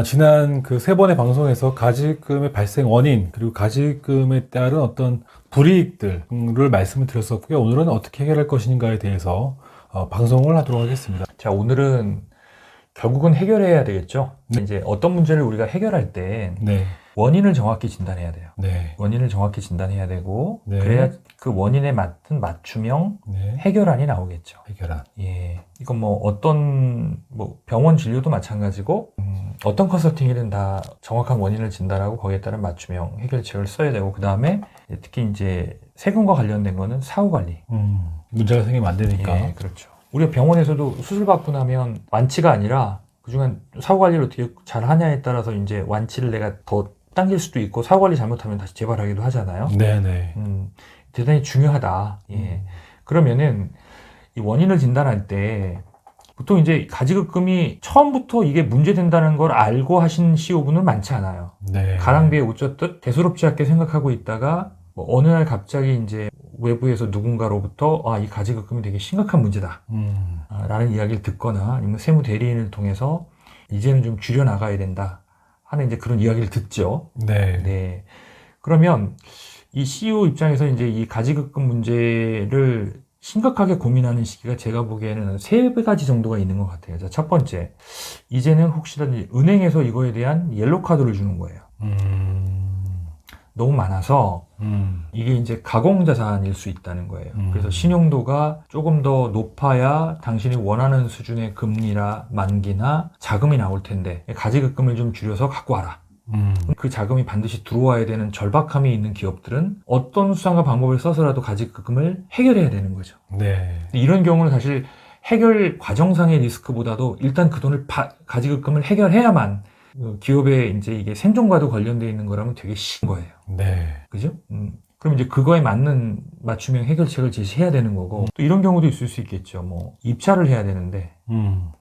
지난 그 세 번의 방송에서 가지급금의 발생 원인, 그리고 가지급금에 따른 어떤 불이익들을 말씀을 드렸었고요. 오늘은 어떻게 해결할 것인가에 대해서 방송을 하도록 하겠습니다. 자, 오늘은 결국은 해결해야 되겠죠. 이제 어떤 문제를 우리가 해결할 때 네. 원인을 정확히 진단해야 돼요. 네. 원인을 정확히 진단해야 되고 네. 그래야 그 원인에 맞는 맞춤형 네. 해결안이 나오겠죠. 해결안. 예, 이건 뭐 어떤 병원 진료도 마찬가지고 어떤 컨설팅이든 다 정확한 원인을 진단하고 거기에 따른 맞춤형 해결책을 써야 되고 그 다음에 특히 이제 세금과 관련된 거는 사후 관리. 문제가 생기면 안 되니까. 예, 그렇죠. 우리가 병원에서도 수술 받고 나면 완치가 아니라 그중간 사후 관리를 어떻게 잘 하냐에 따라서 이제 완치를 내가 더 당길 수도 있고 사후 관리 잘못하면 다시 재발하기도 하잖아요. 네네. 대단히 중요하다. 예. 그러면은 이 원인을 진단할 때 보통 이제 가지급금이 처음부터 이게 문제된다는 걸 알고 하신 CEO분은 많지 않아요. 네. 가랑비에 옷 젖듯 대수롭지 않게 생각하고 있다가 어느 날 갑자기 이제 외부에서 누군가로부터 이 가지급금이 되게 심각한 문제다 라는 이야기를 듣거나 아니면 세무 대리인을 통해서 이제는 좀 줄여나가야 된다 하는 이제 그런 이야기를 듣죠. 네. 네. 그러면 이 CEO 입장에서 이제 이 가지급금 문제를 심각하게 고민하는 시기가 제가 보기에는 세 가지 정도가 있는 것 같아요. 자, 첫 번째, 이제는 혹시라도 은행에서 이거에 대한 옐로우 카드를 주는 거예요. 너무 많아서 이게 이제 가공자산일 수 있다는 거예요. 그래서 신용도가 조금 더 높아야 당신이 원하는 수준의 금리나 만기나 자금이 나올 텐데 가지급금을 좀 줄여서 갖고 와라. 그 자금이 반드시 들어와야 되는 절박함이 있는 기업들은 어떤 수단과 방법을 써서라도 가지급금을 해결해야 되는 거죠. 네. 이런 경우는 사실 해결 과정상의 리스크보다도 일단 그 돈을 가지급금을 해결해야만 기업의 이제 이게 생존과도 관련되어 있는 거라면 되게 쉬운 거예요. 네. 그죠? 그럼 이제 그거에 맞는 맞춤형 해결책을 제시해야 되는 거고 또 이런 경우도 있을 수 있겠죠. 뭐 입찰을 해야 되는데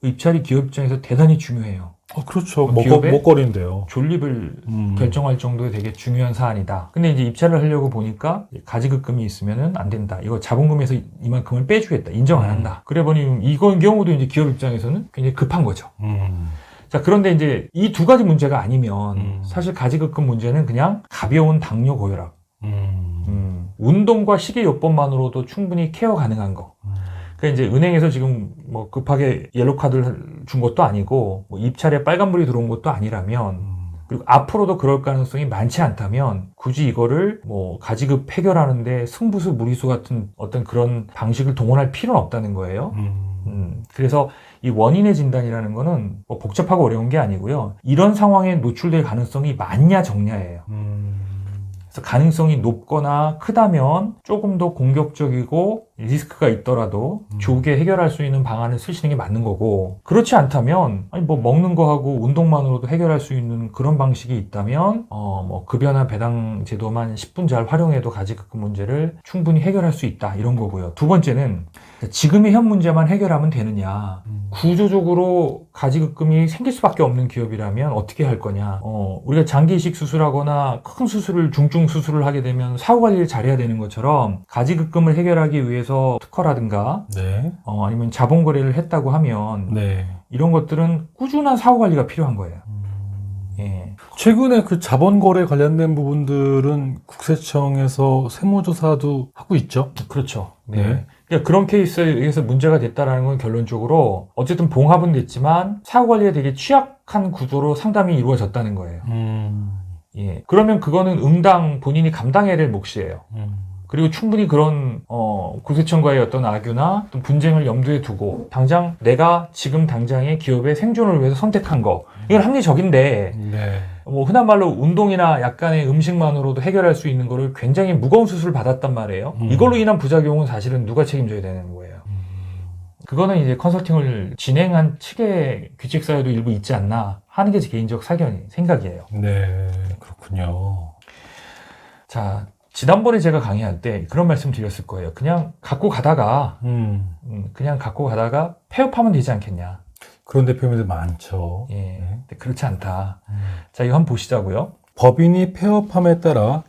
그 입찰이 기업 입장에서 대단히 중요해요. 그렇죠. 기업의 먹거리인데요. 존립을 결정할 정도의 되게 중요한 사안이다. 근데 이제 입찰을 하려고 보니까 가지급금이 있으면은 안 된다. 이거 자본금에서 이만큼을 빼주겠다. 인정 안 한다. 그래 보니 이건 경우도 이제 기업 입장에서는 굉장히 급한 거죠. 자, 그런데 이제 이 두 가지 문제가 아니면 사실 가지급금 문제는 그냥 가벼운 당뇨 고혈압, 운동과 식이요법만으로도 충분히 케어 가능한 거. 그러니까 이제 은행에서 지금 뭐 급하게 옐로우 카드를 준 것도 아니고 뭐 입찰에 빨간불이 들어온 것도 아니라면 그리고 앞으로도 그럴 가능성이 많지 않다면 굳이 이거를 뭐 가지급 해결하는데 승부수 무리수 같은 어떤 그런 방식을 동원할 필요는 없다는 거예요. 그래서 이 원인의 진단이라는 거는 뭐 복잡하고 어려운 게 아니고요. 이런 상황에 노출될 가능성이 많냐 적냐예요. 그래서 가능성이 높거나 크다면 조금 더 공격적이고 리스크가 있더라도 좋게 해결할 수 있는 방안을 쓰시는 게 맞는 거고 그렇지 않다면 아니 뭐 먹는 거하고 운동만으로도 해결할 수 있는 그런 방식이 있다면 뭐 급여나 배당 제도만 10분잘 활용해도 가지급금 문제를 충분히 해결할 수 있다 이런 거고요. 두 번째는 지금의 현 문제만 해결하면 되느냐 구조적으로 가지급금이 생길 수밖에 없는 기업이라면 어떻게 할 거냐 우리가 장기 이식 수술하거나 큰 수술을 중증 수술을 하게 되면 사후 관리를 잘해야 되는 것처럼 가지급금을 해결하기 위해서 특허라든가 네. 아니면 자본 거래를 했다고 하면 네. 이런 것들은 꾸준한 사후 관리가 필요한 거예요. 예. 최근에 그 자본 거래 관련된 부분들은 국세청에서 세무조사도 하고 있죠. 그렇죠. 네. 네. 그러니까 그런 케이스에 의해서 문제가 됐다라는 건 결론적으로 어쨌든 봉합은 됐지만 사후 관리에 되게 취약한 구조로 상담이 이루어졌다는 거예요. 예. 그러면 그거는 응당 본인이 감당해야 될 몫이에요. 그리고 충분히 그런 국세청과의 어떤 악유나 어떤 분쟁을 염두에 두고 당장 내가 지금 당장의 기업의 생존을 위해서 선택한 거 이건 합리적인데 네. 뭐 흔한 말로 운동이나 약간의 음식만으로도 해결할 수 있는 거를 굉장히 무거운 수술을 받았단 말이에요. 이걸로 인한 부작용은 사실은 누가 책임져야 되는 거예요. 그거는 이제 컨설팅을 진행한 측의 규칙 사유도 일부 있지 않나 하는 게 제 개인적 생각이에요. 네, 그렇군요. 자, 지난번에 제가 강의할 때 그런 말씀 드렸을 거예요. 그냥 갖고 가다가 폐업하면 되지 않겠냐. 그런 대표님들 많죠. 예, 근데 그렇지 않다. 자, 이거 한번 보시자고요. 법인이 폐업함에 따라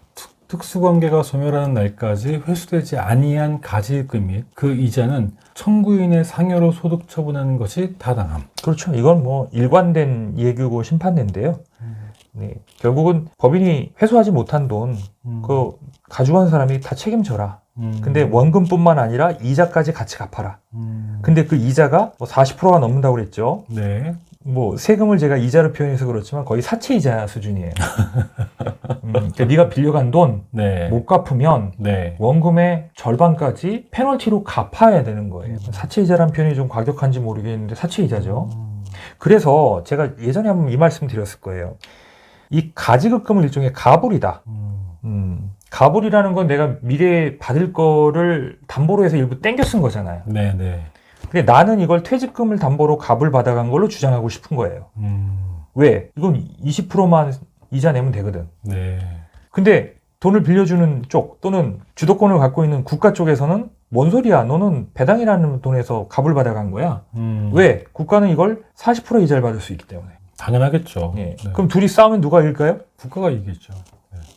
특수관계가 소멸하는 날까지 회수되지 아니한 가지금 및 그 이자는 청구인의 상여로 소득 처분하는 것이 타당함. 그렇죠. 이건 뭐 일관된 예규고 심판례인데요. 네, 결국은 법인이 회수하지 못한 돈, 그 가져간 사람이 다 책임져라. 근데 원금뿐만 아니라 이자까지 같이 갚아라. 근데 그 이자가 뭐 40%가 넘는다고 그랬죠. 네. 뭐 세금을 제가 이자로 표현해서 그렇지만 거의 사채 이자 수준이에요. 그러니까 네가 빌려간 돈 못 네. 갚으면 네. 원금의 절반까지 페널티로 갚아야 되는 거예요. 사채 이자라는 표현이 좀 과격한지 모르겠는데 사채 이자죠. 그래서 제가 예전에 한번 이 말씀 드렸을 거예요. 이 가지급금은 일종의 가불이다. 가불이라는 건 내가 미래에 받을 거를 담보로 해서 일부 땡겨 쓴 거잖아요. 네. 네. 근데 나는 이걸 퇴직금을 담보로 갑을 받아간 걸로 주장하고 싶은 거예요. 왜? 이건 20%만 이자 내면 되거든. 네. 근데 돈을 빌려주는 쪽 또는 주도권을 갖고 있는 국가 쪽에서는 뭔 소리야? 너는 배당이라는 돈에서 갑을 받아간 거야. 왜? 국가는 이걸 40% 이자를 받을 수 있기 때문에. 당연하겠죠. 예. 네. 그럼 둘이 싸우면 누가 이길까요? 국가가 이기겠죠.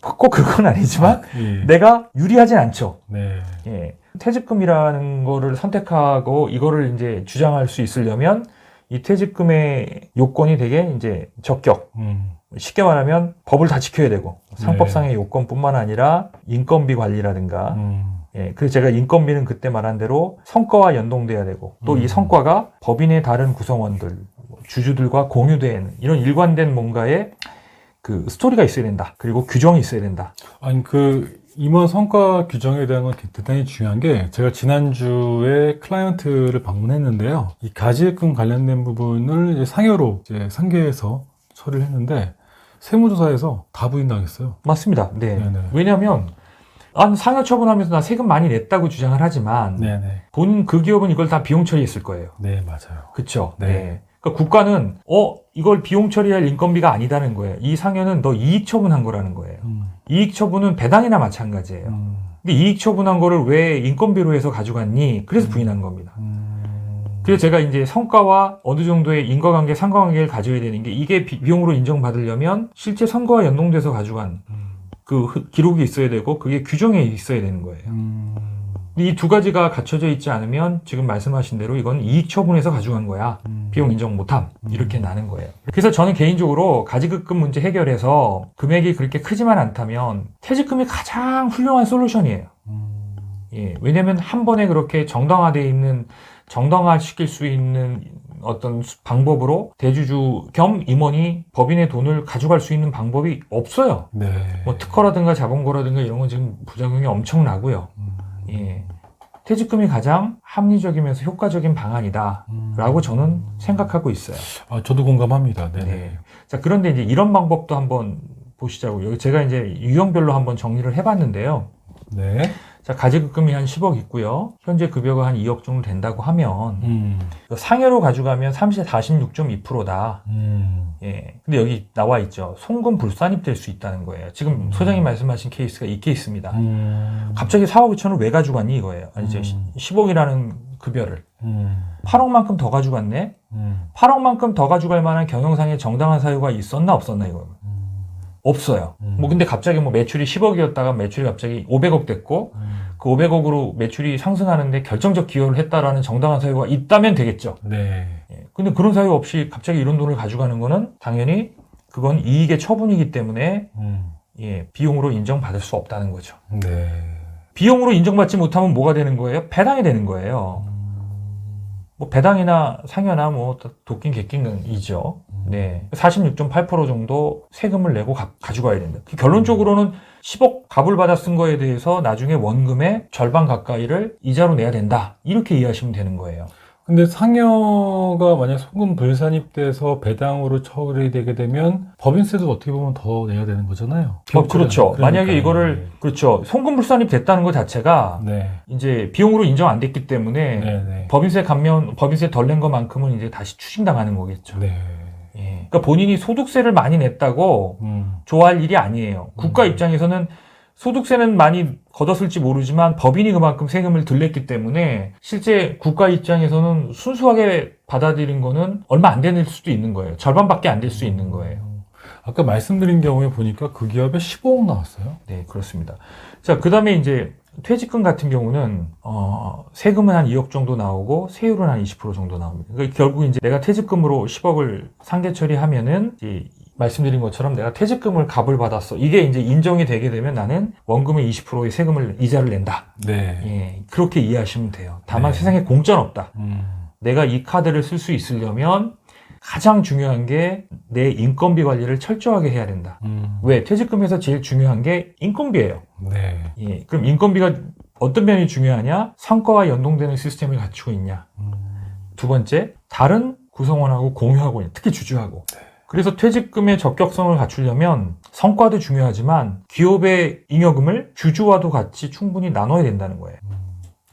꼭 그건 아니지만 예. 내가 유리하진 않죠. 네. 예. 퇴직금이라는 거를 선택하고 이거를 이제 주장할 수 있으려면 이 퇴직금의 요건이 되게 이제 적격. 쉽게 말하면 법을 다 지켜야 되고 상법상의 요건뿐만 아니라 인건비 관리라든가 예, 그래서 제가 인건비는 그때 말한 대로 성과와 연동돼야 되고 또 이 성과가 법인의 다른 구성원들, 주주들과 공유된 이런 일관된 뭔가의 그 스토리가 있어야 된다. 그리고 규정이 있어야 된다. 아니, 임원 성과 규정에 대한 건 대단히 중요한 게, 제가 지난주에 클라이언트를 방문했는데요. 이 가지금 관련된 부분을 이제 상여로 이제 상계해서 처리를 했는데, 세무조사에서 다 부인당했어요. 맞습니다. 네. 네네. 왜냐하면 난 상여 처분하면서 나 세금 많이 냈다고 주장을 하지만 네네. 본 그 기업은 이걸 다 비용 처리했을 거예요. 네, 맞아요. 그렇죠. 네. 네. 그러니까 국가는 이걸 비용 처리할 인건비가 아니다는 거예요. 이 상여는 너 이익 처분한 거라는 거예요. 이익 처분은 배당이나 마찬가지예요. 근데 이익 처분한 거를 왜 인건비로 해서 가져갔니? 그래서 부인한 겁니다. 그래서 제가 이제 성과와 어느 정도의 인과관계, 상관관계를 가져야 되는 게 이게 비용으로 인정받으려면 실제 선거와 연동돼서 가져간 그 기록이 있어야 되고 그게 규정에 있어야 되는 거예요. 이 두 가지가 갖춰져 있지 않으면 지금 말씀하신 대로 이건 이익 처분해서 가져간 거야. 비용 인정 못함. 이렇게 나는 거예요. 그래서 저는 개인적으로 가지급금 문제 해결해서 금액이 그렇게 크지만 않다면 퇴직금이 가장 훌륭한 솔루션이에요. 예, 왜냐면 한 번에 그렇게 정당화되어 있는 정당화시킬 수 있는 어떤 방법으로 대주주 겸 임원이 법인의 돈을 가져갈 수 있는 방법이 없어요. 네. 뭐 특허라든가 자본고라든가 이런 건 지금 부작용이 엄청나고요. 예. 퇴직금이 가장 합리적이면서 효과적인 방안이다라고 저는 생각하고 있어요. 아, 저도 공감합니다. 네네. 네. 자, 그런데 이제 이런 방법도 한번 보시자고요. 제가 이제 유형별로 한번 정리를 해봤는데요. 네. 자, 가지급금이 한 10억 있고요. 현재 급여가 한 2억 정도 된다고 하면 상여로 가져가면 46.2%다. 예. 근데 여기 나와 있죠. 송금 불산입 될 수 있다는 거예요. 지금 소장님 말씀하신 케이스가 이 케이스입니다. 갑자기 4억 2천을 왜 가져갔니 이거예요. 아니, 이제 10억이라는 급여를 8억만큼 더 가져갔네. 8억만큼 더 가져갈 만한 경영상의 정당한 사유가 있었나 없었나 이거예요. 없어요. 뭐 근데 갑자기 뭐 매출이 10억이었다가 매출이 갑자기 500억 됐고 그 500억으로 매출이 상승하는데 결정적 기여를 했다라는 정당한 사유가 있다면 되겠죠. 네. 예. 근데 그런 사유 없이 갑자기 이런 돈을 가져가는 거는 당연히 그건 이익의 처분이기 때문에 예, 비용으로 인정받을 수 없다는 거죠. 네. 비용으로 인정받지 못하면 뭐가 되는 거예요? 배당이 되는 거예요. 뭐 배당이나 상여나 뭐 도끼 객기는이죠. 네, 46.8% 정도 세금을 내고 가져가야 된다. 결론적으로는 10억 값을 받아 쓴 거에 대해서 나중에 원금의 절반 가까이를 이자로 내야 된다. 이렇게 이해하시면 되는 거예요. 근데 상여가 만약 송금 불산입돼서 배당으로 처리되게 되면 법인세도 어떻게 보면 더 내야 되는 거잖아요. 그렇죠. 그러니까요. 만약에 이거를 그렇죠. 송금 불산입 됐다는 것 자체가 네. 이제 비용으로 인정 안 됐기 때문에 네. 법인세 덜 낸 것만큼은 이제 다시 추징당하는 거겠죠. 네. 예. 그러니까 본인이 소득세를 많이 냈다고 좋아할 일이 아니에요. 국가 입장에서는 소득세는 많이 걷었을지 모르지만 법인이 그만큼 세금을 덜 냈기 때문에 실제 국가 입장에서는 순수하게 받아들인 거는 얼마 안 될 수도 있는 거예요. 절반밖에 안 될 수 있는 거예요. 아까 말씀드린 경우에 보니까 그 기업에 15억 나왔어요. 네, 그렇습니다. 자, 그 다음에 이제 퇴직금 같은 경우는, 세금은 한 2억 정도 나오고, 세율은 한 20% 정도 나옵니다. 그러니까 결국 이제 내가 퇴직금으로 10억을 상계 처리하면은, 이제 말씀드린 것처럼 내가 퇴직금을 값을 받았어. 이게 이제 인정이 되게 되면 나는 원금의 20%의 세금을, 이자를 낸다. 네. 예, 그렇게 이해하시면 돼요. 다만 네. 세상에 공짜는 없다. 내가 이 카드를 쓸 수 있으려면 가장 중요한 게 내 인건비 관리를 철저하게 해야 된다. 왜? 퇴직금에서 제일 중요한 게 인건비예요. 네. 예, 그럼 인건비가 어떤 면이 중요하냐? 성과와 연동되는 시스템을 갖추고 있냐? 두 번째, 다른 구성원하고 공유하고 있냐? 특히 주주하고. 그래서 퇴직금의 적격성을 갖추려면 성과도 중요하지만 기업의 잉여금을 주주와도 같이 충분히 나눠야 된다는 거예요.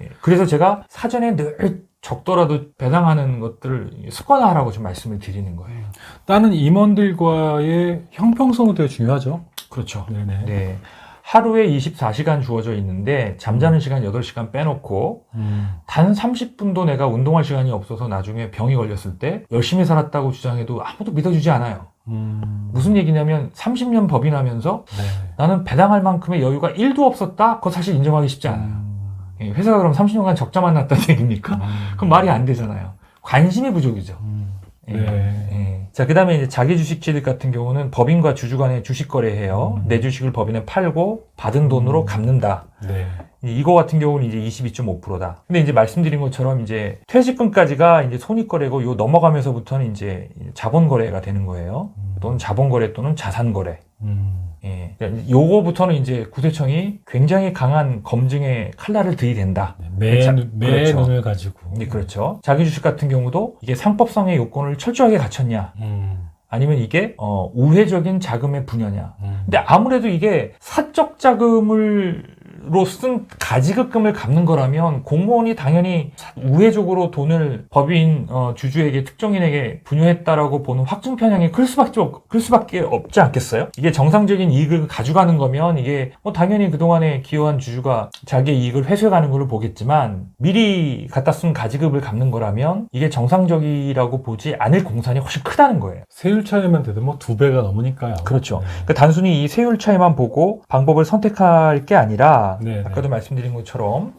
예, 그래서 제가 사전에 늘 적더라도 배당하는 것들을 습관화하라고 좀 말씀을 드리는 거예요. 다른 임원들과의 형평성도 되게 중요하죠. 그렇죠. 네네. 네. 하루에 24시간 주어져 있는데 잠자는 시간 8시간 빼놓고 단 30분도 내가 운동할 시간이 없어서 나중에 병이 걸렸을 때 열심히 살았다고 주장해도 아무도 믿어주지 않아요. 무슨 얘기냐면 30년 법인하면서 네. 나는 배당할 만큼의 여유가 1도 없었다? 그거 사실 인정하기 쉽지 않아요. 예, 회사가 그럼 30년간 적자만 났다는 얘기입니까? 그럼 말이 안 되잖아요. 관심이 부족이죠. 예, 네. 예. 자, 그 다음에 이제 자기 주식 취득 같은 경우는 법인과 주주 간에 주식 거래해요. 내 주식을 법인에 팔고 받은 돈으로 갚는다. 네. 이거 같은 경우는 이제 22.5%다. 근데 이제 말씀드린 것처럼 이제 퇴직금까지가 이제 손익거래고 요 넘어가면서부터는 이제 자본거래가 되는 거예요. 또는 자본거래 또는 자산거래. 예. 요거부터는 이제 구세청이 굉장히 강한 검증의 칼날을 들이댄다. 매 그렇죠. 눈을 가지고. 네, 그렇죠. 자기 주식 같은 경우도 이게 상법상의 요건을 철저하게 갖췄냐. 아니면 이게 우회적인 자금의 분여냐. 근데 아무래도 이게 사적 자금으로 쓴 가지급금을 갚는 거라면 공무원이 당연히 우회적으로 돈을 법인 주주에게 특정인에게 분여했다라고 보는 확증 편향이 클 수밖에 없지 않겠어요? 이게 정상적인 이익을 가져가는 거면 이게 뭐 당연히 그동안에 기여한 주주가 자기의 이익을 회수해가는 걸로 보겠지만 미리 갖다 쓴 가지급을 갚는 거라면 이게 정상적이라고 보지 않을 공산이 훨씬 크다는 거예요. 세율 차이만 돼도 뭐 2배가 넘으니까요. 그렇죠. 그러니까 단순히 이 세율 차이만 보고 방법을 선택할 게 아니라 네네. 아까도 말씀드린 것처럼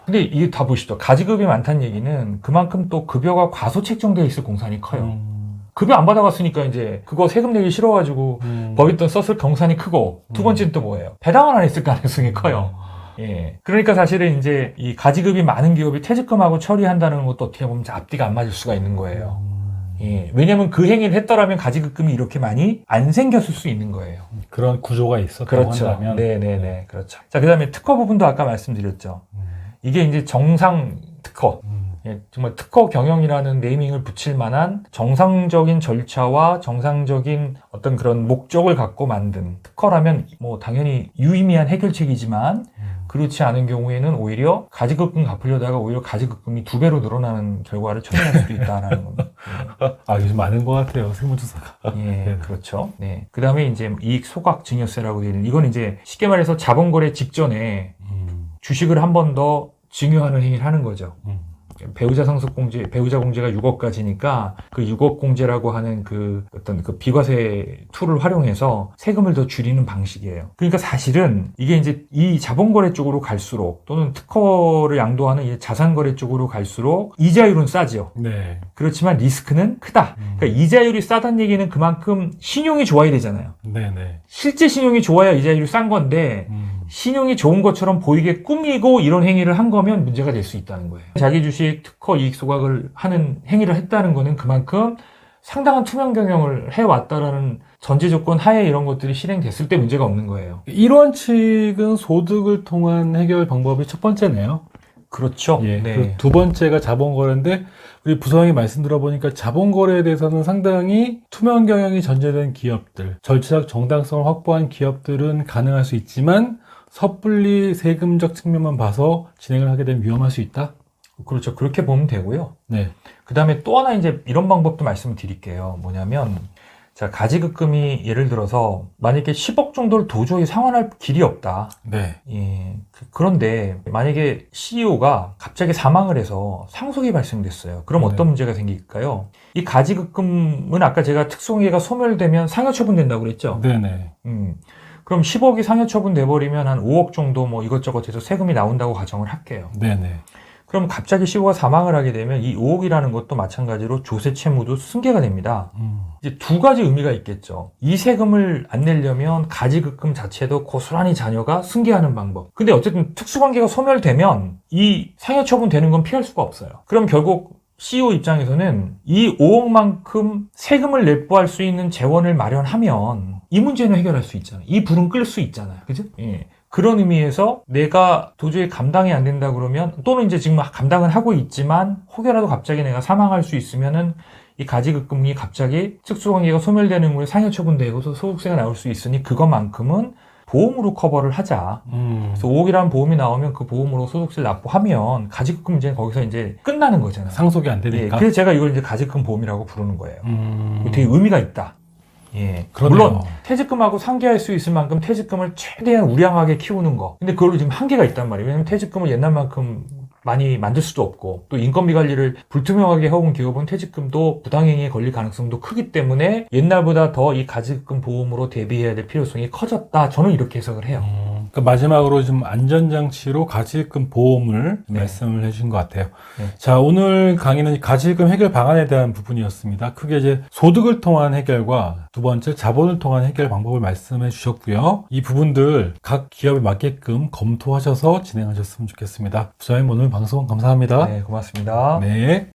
근데 이게 다 보시죠. 가지급이 많다는 얘기는 그만큼 또 급여가 과소 책정되어 있을 공산이 커요. 급여 안 받아갔으니까 이제 그거 세금 내기 싫어가지고 법인돈 썼을 경산이 크고 두 번째는 또 뭐예요? 배당을 안 했을 가능성이 커요. 예. 그러니까 사실은 이제 이 가지급이 많은 기업이 퇴직금하고 처리한다는 것도 어떻게 보면 앞뒤가 안 맞을 수가 있는 거예요. 예. 왜냐면 그 행위를 했더라면 가지급금이 이렇게 많이 안 생겼을 수 있는 거예요. 그런 구조가 있었다고 그렇죠. 한다면. 네네네. 그렇죠. 자, 그 다음에 특허 부분도 아까 말씀드렸죠. 이게 이제 정상 특허. 예, 정말 특허 경영이라는 네이밍을 붙일 만한 정상적인 절차와 정상적인 어떤 그런 목적을 갖고 만든 특허라면 뭐 당연히 유의미한 해결책이지만 그렇지 않은 경우에는 오히려 가지급금 갚으려다가 오히려 가지급금이 2배로 늘어나는 결과를 초래할 수도 있다라는 겁니다. 아, 요즘 많은 것 같아요. 세무조사가. 예, 네. 그렇죠. 네. 그 다음에 이제 이익 소각 증여세라고 되어 있는, 이건 이제 쉽게 말해서 자본거래 직전에 주식을 한 번 더 증여하는 행위를 하는 거죠. 배우자 상속공제, 배우자 공제가 6억까지니까 그 6억 공제라고 하는 그 어떤 그 비과세 툴을 활용해서 세금을 더 줄이는 방식이에요. 그러니까 사실은 이게 이제 이 자본거래 쪽으로 갈수록 또는 특허를 양도하는 이 자산거래 쪽으로 갈수록 이자율은 싸지요. 네. 그렇지만 리스크는 크다. 그러니까 이자율이 싸다는 얘기는 그만큼 신용이 좋아야 되잖아요. 네네. 실제 신용이 좋아야 이자율이 싼 건데 신용이 좋은 것처럼 보이게 꾸미고 이런 행위를 한 거면 문제가 될 수 있다는 거예요. 자기 주식 특허 이익 소각을 하는 행위를 했다는 거는 그만큼 상당한 투명 경영을 해왔다라는 전제 조건 하에 이런 것들이 실행됐을 때 문제가 없는 거예요. 1원칙은 소득을 통한 해결 방법이 첫 번째네요. 그렇죠. 예. 네. 그리고 두 번째가 자본거래인데 우리 부서장이 말씀 들어보니까 자본거래에 대해서는 상당히 투명 경영이 전제된 기업들, 절차적 정당성을 확보한 기업들은 가능할 수 있지만 섣불리 세금적 측면만 봐서 진행을 하게 되면 위험할 수 있다? 그렇죠. 그렇게 보면 되고요. 네. 그 다음에 또 하나 이제 이런 방법도 말씀을 드릴게요. 뭐냐면 자, 가지급금이 예를 들어서 만약에 10억 정도를 도저히 상환할 길이 없다. 네. 예. 그런데 만약에 CEO가 갑자기 사망을 해서 상속이 발생됐어요. 그럼 어떤 네. 문제가 생길까요? 이 가지급금은 아까 제가 특수관계가 소멸되면 상여처분된다고 그랬죠? 네네. 그럼 10억이 상여처분돼 버리면 한 5억 정도 뭐 이것저것 해서 세금이 나온다고 가정을 할게요. 네네. 그럼 갑자기 CEO가 사망을 하게 되면 이 5억이라는 것도 마찬가지로 조세 채무도 승계가 됩니다. 이제 두 가지 의미가 있겠죠. 이 세금을 안 내려면 가지급금 자체도 고스란히 자녀가 승계하는 방법. 근데 어쨌든 특수관계가 소멸되면 이 상여처분 되는 건 피할 수가 없어요. 그럼 결국 CEO 입장에서는 이 5억만큼 세금을 납부할 수 있는 재원을 마련하면 이 문제는 해결할 수 있잖아요. 이 불은 끌 수 있잖아요. 그죠? 예. 그런 의미에서 내가 도저히 감당이 안 된다 그러면 또는 이제 지금 감당은 하고 있지만 혹여라도 갑자기 내가 사망할 수 있으면은 이 가지급금이 갑자기 특수관계가 소멸되는 거에 상여처분되고 소득세가 나올 수 있으니 그것만큼은 보험으로 커버를 하자. 그래서 5억이라는 보험이 나오면 그 보험으로 소득세를 납부하면 가지급금 문제는 거기서 이제 끝나는 거잖아요. 상속이 안 예, 되니까. 그래서 제가 이걸 이제 가지급금 보험이라고 부르는 거예요. 되게 의미가 있다. 예. 그러네요. 물론 퇴직금하고 상계할 수 있을 만큼 퇴직금을 최대한 우량하게 키우는 거. 근데 그걸로 지금 한계가 있단 말이에요. 왜냐면 퇴직금을 옛날만큼 많이 만들 수도 없고 또 인건비 관리를 불투명하게 해온 기업은 퇴직금도 부당행위에 걸릴 가능성도 크기 때문에 옛날보다 더 이 가지급금 보험으로 대비해야 될 필요성이 커졌다. 저는 이렇게 해석을 해요. 그러니까 마지막으로 좀 안전장치로 가지금 보험을 네. 말씀을 해주신 것 같아요. 네. 자, 오늘 강의는 가지금 해결 방안에 대한 부분이었습니다. 크게 이제 소득을 통한 해결과 두 번째 자본을 통한 해결 방법을 말씀해 주셨고요. 이 부분들 각 기업에 맞게끔 검토하셔서 진행하셨으면 좋겠습니다. 부장님 오늘 방송 감사합니다. 네, 고맙습니다. 네.